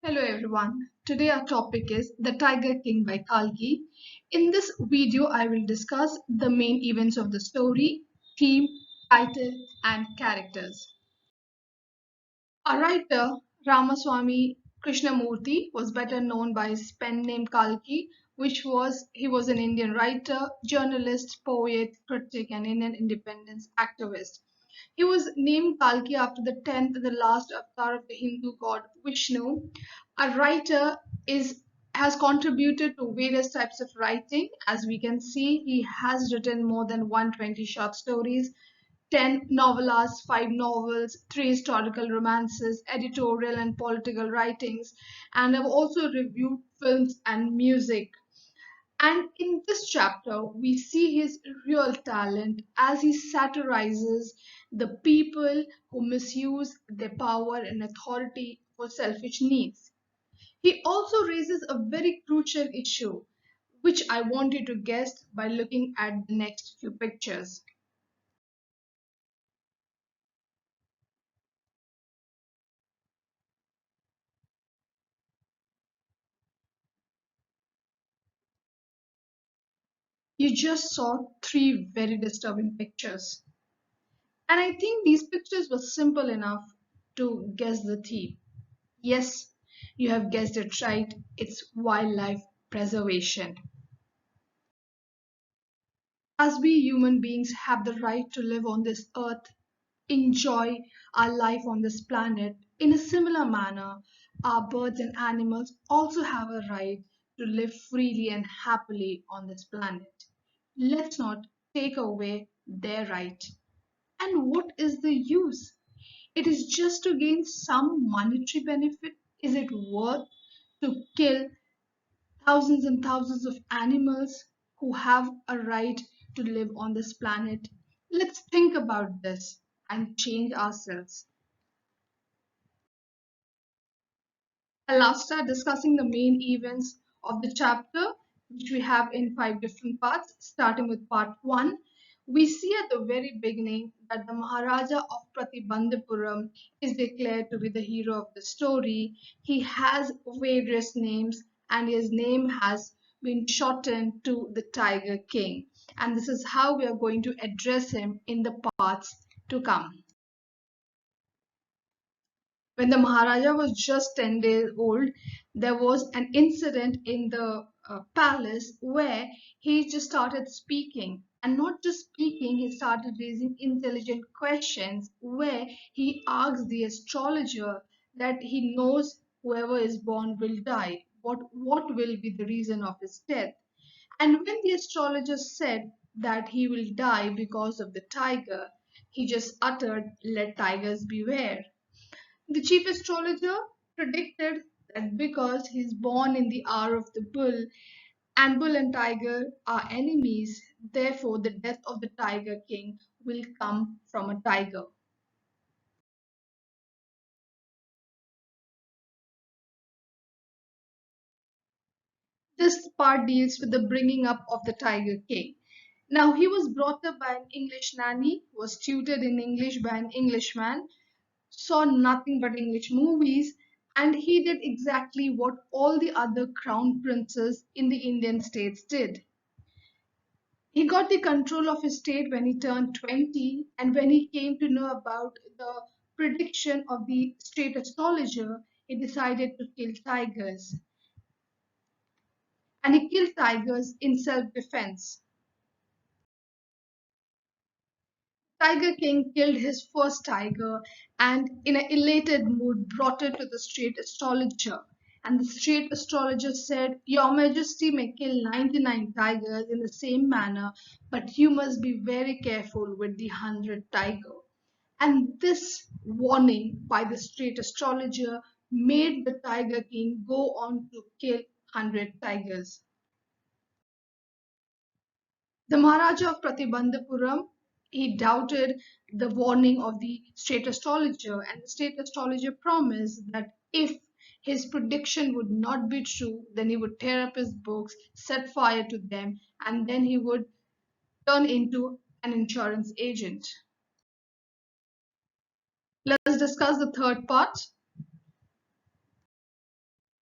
Hello everyone. Today our topic is The Tiger King by Kalki. In this video, I will discuss the main events of the story, theme, title, and characters. Our writer, Ramaswamy Krishnamurthy, was better known by his pen name Kalki, he was an Indian writer, journalist, poet, critic, and Indian independence activist. He was named Kalki after the 10th, the last avatar of the Hindu god Vishnu. A writer is has contributed to various types of writing. As we can see, he has written more than 120 short stories, 10 novellas, 5 novels, 3 historical romances, editorial and political writings, and have also reviewed films and music. And in this chapter, we see his real talent as he satirizes the people who misuse their power and authority for selfish needs. He also raises a very crucial issue, which I want you to guess by looking at the next few pictures. You just saw three very disturbing pictures. And I think these pictures were simple enough to guess the theme. Yes, you have guessed it right. It's wildlife preservation. As we human beings have the right to live on this earth, enjoy our life on this planet, in a similar manner, our birds and animals also have a right to live freely and happily on this planet. Let's not take away their right. And what is the use? It is just to gain some monetary benefit. Is it worth to kill thousands and thousands of animals who have a right to live on this planet? Let's think about this and change ourselves. I'll now start discussing the main events of the chapter, which we have in five different parts. Starting with part one, we see at the very beginning that the Maharaja of Pratibandhapuram is declared to be the hero of the story. He has various names, and his name has been shortened to the Tiger King. And this is how we are going to address him in the parts to come. When the Maharaja was just 10 days old, there was an incident in the palace where he just started speaking. And not just speaking, he started raising intelligent questions where he asks the astrologer that he knows whoever is born will die. What will be the reason of his death? And when the astrologer said that he will die because of the tiger, he just uttered, "Let tigers beware." The chief astrologer predicted that because he is born in the hour of the bull, and bull and tiger are enemies, therefore the death of the tiger king will come from a tiger. This part deals with the bringing up of the tiger king. Now, he was brought up by an English nanny, was tutored in English by an Englishman, saw nothing but English movies, and he did exactly what all the other crown princes in the Indian states did. He got the control of his state when he turned 20, and when he came to know about the prediction of the state astrologer, he decided to kill tigers. And he killed tigers in self defense. Tiger King killed his first tiger and, in an elated mood, brought it to the state astrologer. And the state astrologer said, "Your Majesty may kill 99 tigers in the same manner, but you must be very careful with the 100th tiger." And this warning by the state astrologer made the Tiger King go on to kill 100 tigers. The Maharaja of Pratibandhapuram, he doubted the warning of the state astrologer, and the state astrologer promised that if his prediction would not be true, then he would tear up his books, set fire to them, and then he would turn into an insurance agent. Let's discuss the third part.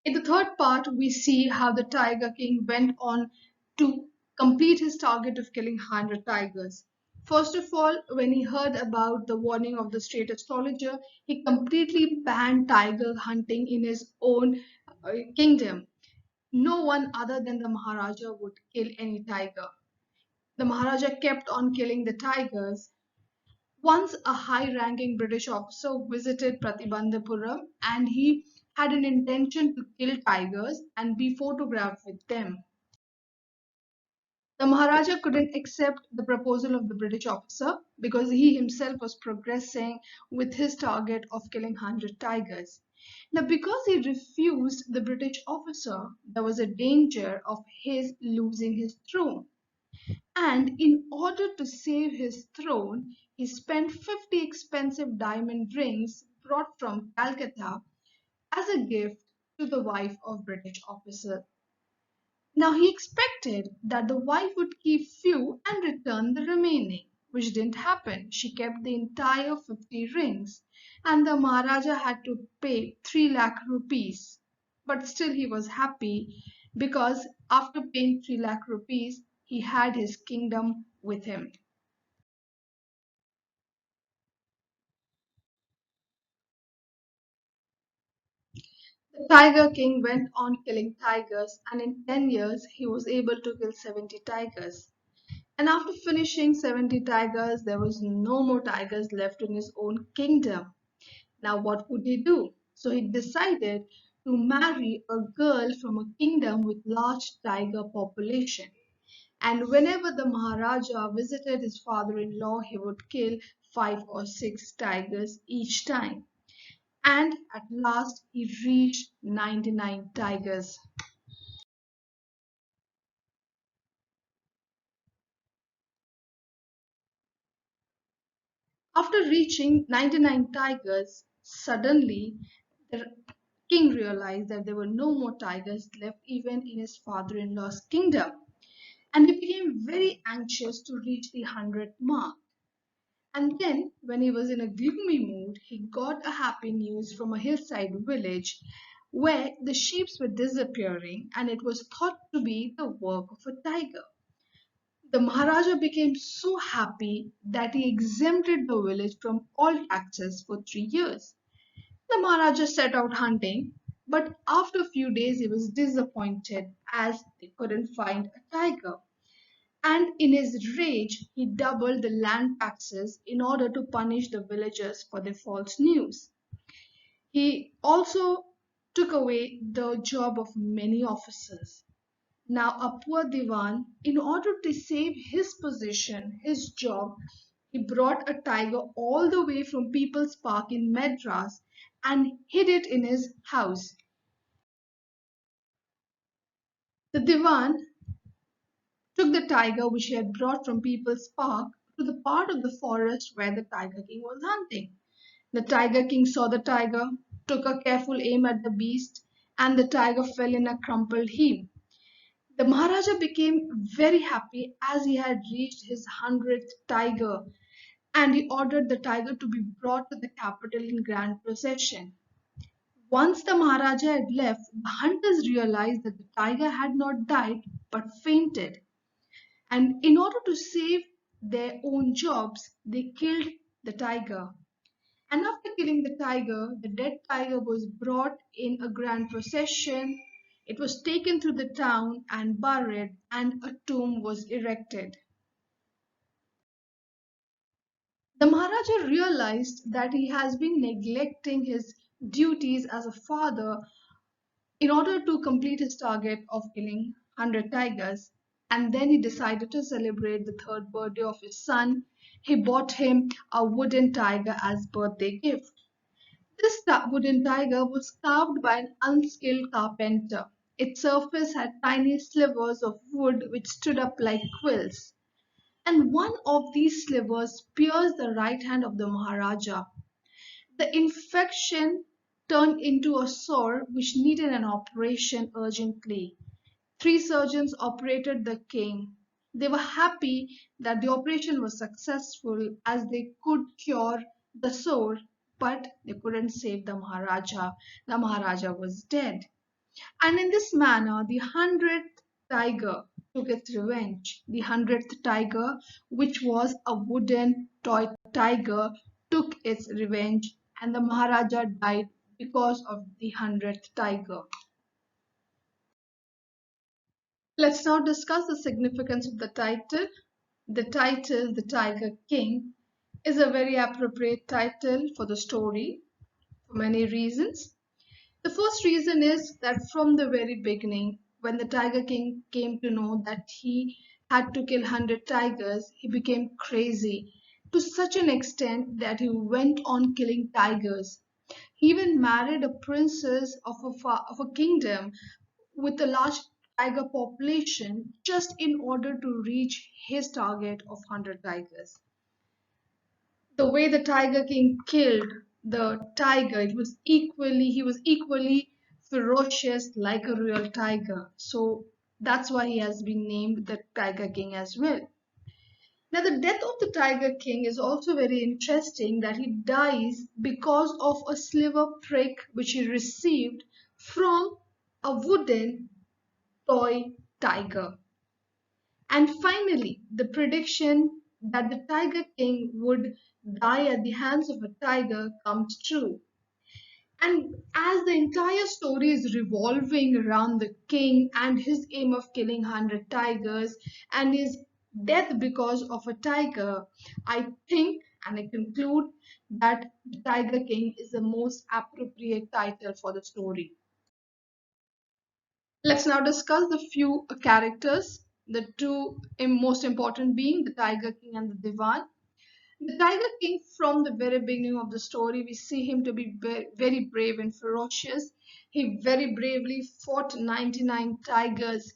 In the third part, we see how the Tiger King went on to complete his target of killing 100 tigers. First of all, when he heard about the warning of the state astrologer, he completely banned tiger hunting in his own kingdom. No one other than the Maharaja would kill any tiger. The Maharaja kept on killing the tigers. Once a high ranking British officer visited Pratibandhapuram and he had an intention to kill tigers and be photographed with them. The Maharaja couldn't accept the proposal of the British officer because he himself was progressing with his target of killing 100 tigers. Now, because he refused the British officer, there was a danger of his losing his throne. And in order to save his throne, he spent 50 expensive diamond rings brought from Calcutta as a gift to the wife of British officer. Now he expected that the wife would keep few and return the remaining, which didn't happen. She kept the entire 50 rings, and the Maharaja had to pay 3 lakh rupees. But still he was happy because after paying 3 lakh rupees, he had his kingdom with him. The Tiger King went on killing tigers, and in 10 years he was able to kill 70 tigers. And after finishing 70 tigers, there was no more tigers left in his own kingdom. Now, what would he do? So he decided to marry a girl from a kingdom with large tiger population. And whenever the Maharaja visited his father-in-law, he would kill 5 or 6 tigers each time. And at last, he reached 99 tigers. After reaching 99 tigers, suddenly the king realized that there were no more tigers left even in his father-in-law's kingdom, and he became very anxious to reach the 100th mark. And then, when he was in a gloomy mood, he got a happy news from a hillside village where the sheep were disappearing and it was thought to be the work of a tiger. The Maharaja became so happy that he exempted the village from all taxes for 3 years. The Maharaja set out hunting, but after a few days he was disappointed as they couldn't find a tiger. And in his rage, he doubled the land taxes in order to punish the villagers for their false news. He also took away the job of many officers. Now, a poor Diwan, in order to save his position, his job, he brought a tiger all the way from People's Park in Madras and hid it in his house. The Diwan took the tiger which he had brought from People's Park to the part of the forest where the Tiger King was hunting. The Tiger King saw the tiger, took a careful aim at the beast, and the tiger fell in a crumpled heap. The Maharaja became very happy as he had reached his 100th tiger, and he ordered the tiger to be brought to the capital in grand procession. Once the Maharaja had left, the hunters realized that the tiger had not died but fainted. And in order to save their own jobs, they killed the tiger. And after killing the tiger, the dead tiger was brought in a grand procession. It was taken through the town and buried, and a tomb was erected. The Maharaja realized that he has been neglecting his duties as a father in order to complete his target of killing 100 tigers. And then he decided to celebrate the third birthday of his son. He bought him a wooden tiger as birthday gift. This wooden tiger was carved by an unskilled carpenter. Its surface had tiny slivers of wood which stood up like quills. And one of these slivers pierced the right hand of the Maharaja. The infection turned into a sore which needed an operation urgently. 3 surgeons operated the king. They were happy that the operation was successful as they could cure the sore, but they couldn't save the Maharaja. The Maharaja was dead. And in this manner, the 100th tiger took its revenge. The 100th tiger, which was a wooden toy tiger, took its revenge, and the Maharaja died because of the 100th tiger. Let's now discuss the significance of the title. The title, The Tiger King, is a very appropriate title for the story for many reasons. The first reason is that from the very beginning, when the Tiger King came to know that he had to kill 100 tigers, he became crazy to such an extent that he went on killing tigers. He even married a princess of a kingdom with a large tiger population just in order to reach his target of 100 tigers. The way the Tiger King killed the tiger, he was equally ferocious like a real tiger. So that's why he has been named the Tiger King as well. Now, the death of the Tiger King is also very interesting that he dies because of a sliver prick which he received from a wooden toy tiger. And finally, the prediction that the Tiger King would die at the hands of a tiger comes true. And as the entire story is revolving around the king and his aim of killing 100 tigers and his death because of a tiger, I think and I conclude that the Tiger King is the most appropriate title for the story. Let's now discuss the few characters, the two most important being the Tiger King and the Divan. The Tiger King, from the very beginning of the story, we see him to be very brave and ferocious. He very bravely fought 99 tigers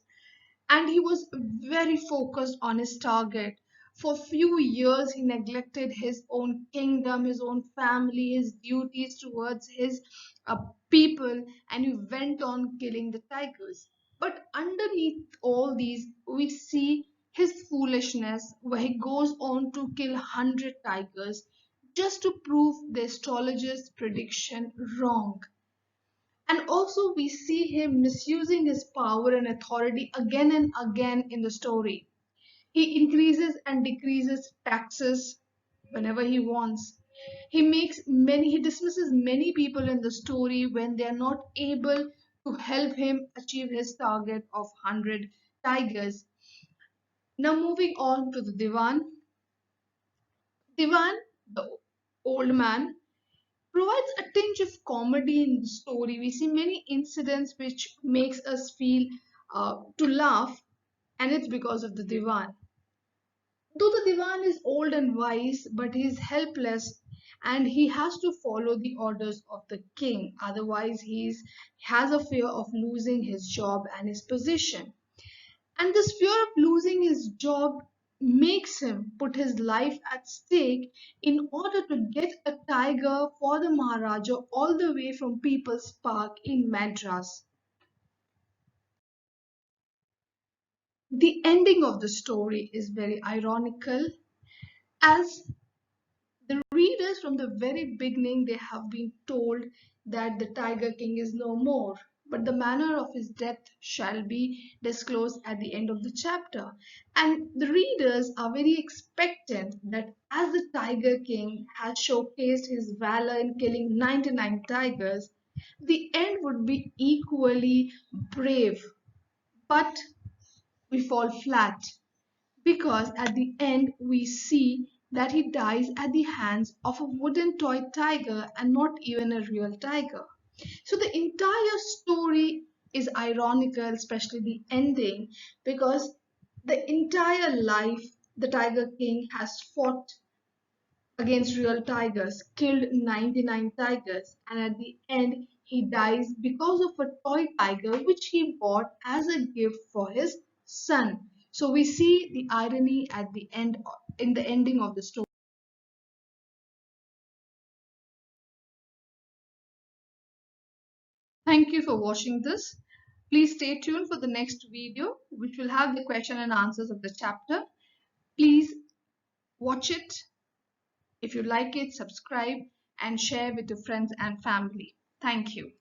and he was very focused on his target. For few years, he neglected his own kingdom, his own family, his duties towards his uh, people, and he went on killing the tigers. But underneath all these, we see his foolishness, where he goes on to kill 100 tigers just to prove the astrologer's prediction wrong. And also, we see him misusing his power and authority again and again in the story. He increases and decreases taxes whenever he wants. He dismisses many people in the story when they are not able to help him achieve his target of 100 tigers. Now, moving on to the Divan. Divan, the old man, provides a tinge of comedy in the story. We see many incidents which makes us feel to laugh, and it's because of the Divan. Though the Divan is old and wise, but he is helpless and he has to follow the orders of the king. Otherwise, has a fear of losing his job and his position. And this fear of losing his job makes him put his life at stake in order to get a tiger for the Maharaja all the way from People's Park in Madras. The ending of the story is very ironical as the readers from the very beginning they have been told that the Tiger King is no more, but the manner of his death shall be disclosed at the end of the chapter. And the readers are very expectant that as the Tiger King has showcased his valor in killing 99 tigers, the end would be equally brave. But we fall flat because at the end we see that he dies at the hands of a wooden toy tiger and not even a real tiger. So the entire story is ironical, especially the ending, because the entire life the Tiger King has fought against real tigers, killed 99 tigers, and at the end he dies because of a toy tiger which he bought as a gift for his son. So we see the irony at the end in the ending of the story. Thank you for watching this. Please stay tuned for the next video, which will have the question and answers of the chapter. Please watch it. If you like it, subscribe and share with your friends and family. Thank you.